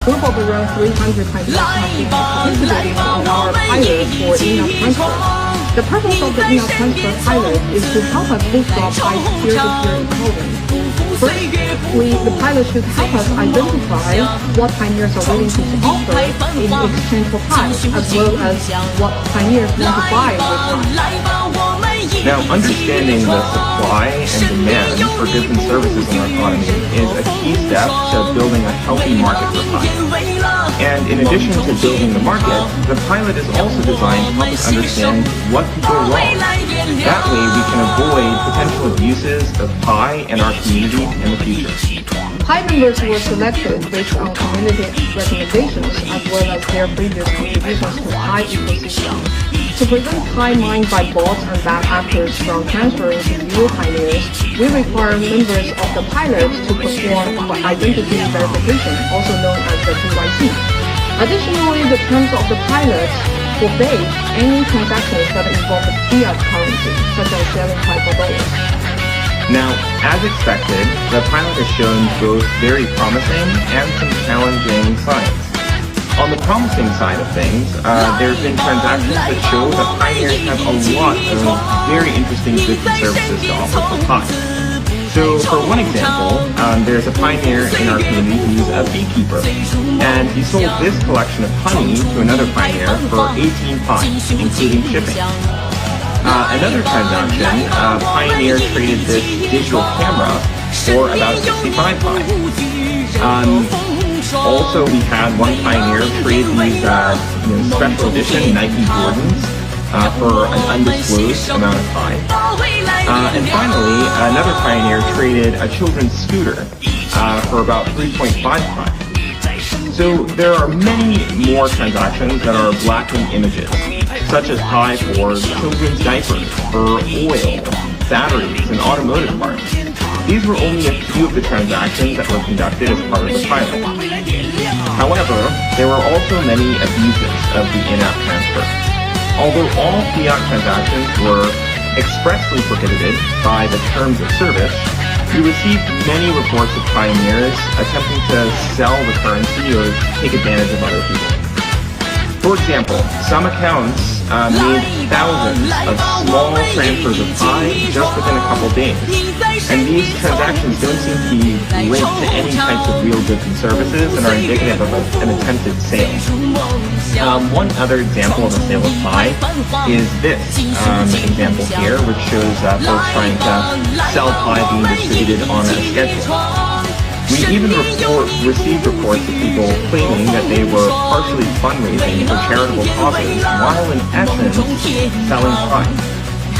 group of around 300 candidates have been participating in our pilot for in-app transfer. The purpose of the in-app transfer pilot is to help us bootstrap peer-to-peer intelligence. First, the pilot should help us identify what pioneers are willing to offer in exchange for Pi, as well as what pioneers want to buy with Pi. Now, understanding the supply and demand for different services in our economy is a key step to building a healthy market for Pi. And in addition to building the market, the pilot is also designed to help us understand what could go wrong. That way, we can avoid potential abuses of Pi and our community in the future. Pi members were selected based on community recommendations as well as their previous contributions to Pi ecosystem. To prevent Pi mined by bots and bad actors from transferring to new pioneers, we require members of the pilot to perform identity verification, also known as the KYC. Additionally, the terms of the pilot forbade any transactions that involve fiat currency, such as selling Pi for dollars. Now, as expected, the pilot has shown both very promising and some challenging signs. On the promising side of things, there have been transactions that show that pioneers have a lot of very interesting goods and services to offer for Pi. So, for one example, there's a pioneer in our community who's a beekeeper, and he sold this collection of honey to another pioneer for 18 Pi, including shipping. Another transaction, Pioneer traded this digital camera for about 65 Pi. Also, we had one Pioneer trade these special edition Nike Jordans for an undisclosed amount of Pi. And finally, another Pioneer traded a children's scooter for about 3.5 Pi. So there are many more transactions that are lacking images, such as Pi for children's diapers, for oil, batteries, and automotive parts. These were only a few of the transactions that were conducted as part of the pilot. However, there were also many abuses of the in-app transfer. Although all fiat transactions were expressly prohibited by the terms of service, we received many reports of pioneers attempting to sell the currency or take advantage of other people. For example, some accounts made thousands of small transfers of Pi just within a couple days. And these transactions don't seem to be linked to any types of real goods and services and are indicative of an attempted sale. One other example of a sale of Pi is this example here, which shows folks trying to sell Pi being distributed on a schedule. We even received reports of people claiming that they were partially fundraising for charitable causes while in essence selling Pi.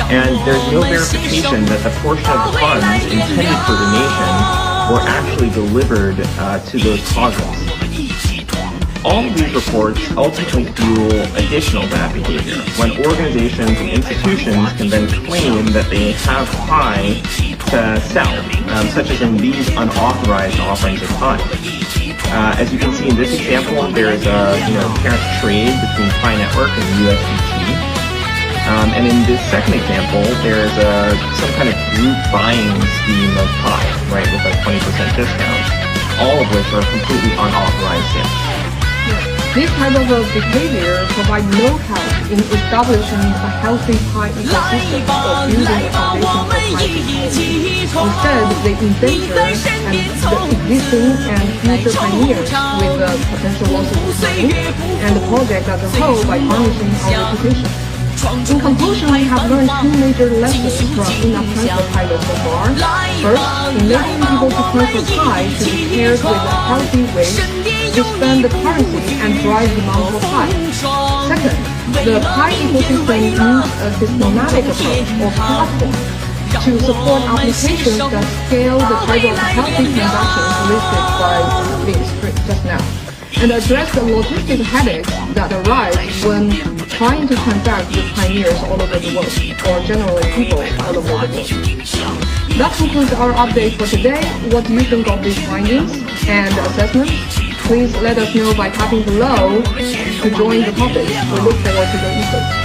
And there's no verification that the portion of the funds intended for donation were actually delivered to those causes. All of these reports ultimately fuel additional bad behavior when organizations and institutions can then claim that they have Pi to sell, such as in these unauthorized offerings of Pi. As you can see in this example, there is a apparent trade between Pi Network and USDT. And in this second example, there is some kind of group buying scheme of Pi, right, with a 20% discount, all of which are completely unauthorized sales. This type of behavior provides no help in establishing a healthy Pi ecosystem or building a foundation for Pi technology. Instead, they endanger the existing and future pioneers with potential losses of money and the project as a whole by tarnishing our reputation. In conclusion, we have learned two major lessons from in-app transfer pilot so far. First, enabling people to transfer Pi should be paired with a healthy way to spend the currency and drive demand for Pi. Second, the Pi ecosystem needs a systematic approach or platform to support applications that scale the type of healthy transactions listed by Vince just now, and address the logistic headaches that arise when trying to transact with pioneers all over the world, or generally people all over the world. That concludes our update for today. What do you think of these findings and assessments? Please let us know by tapping below to join the topic. We look forward to your input.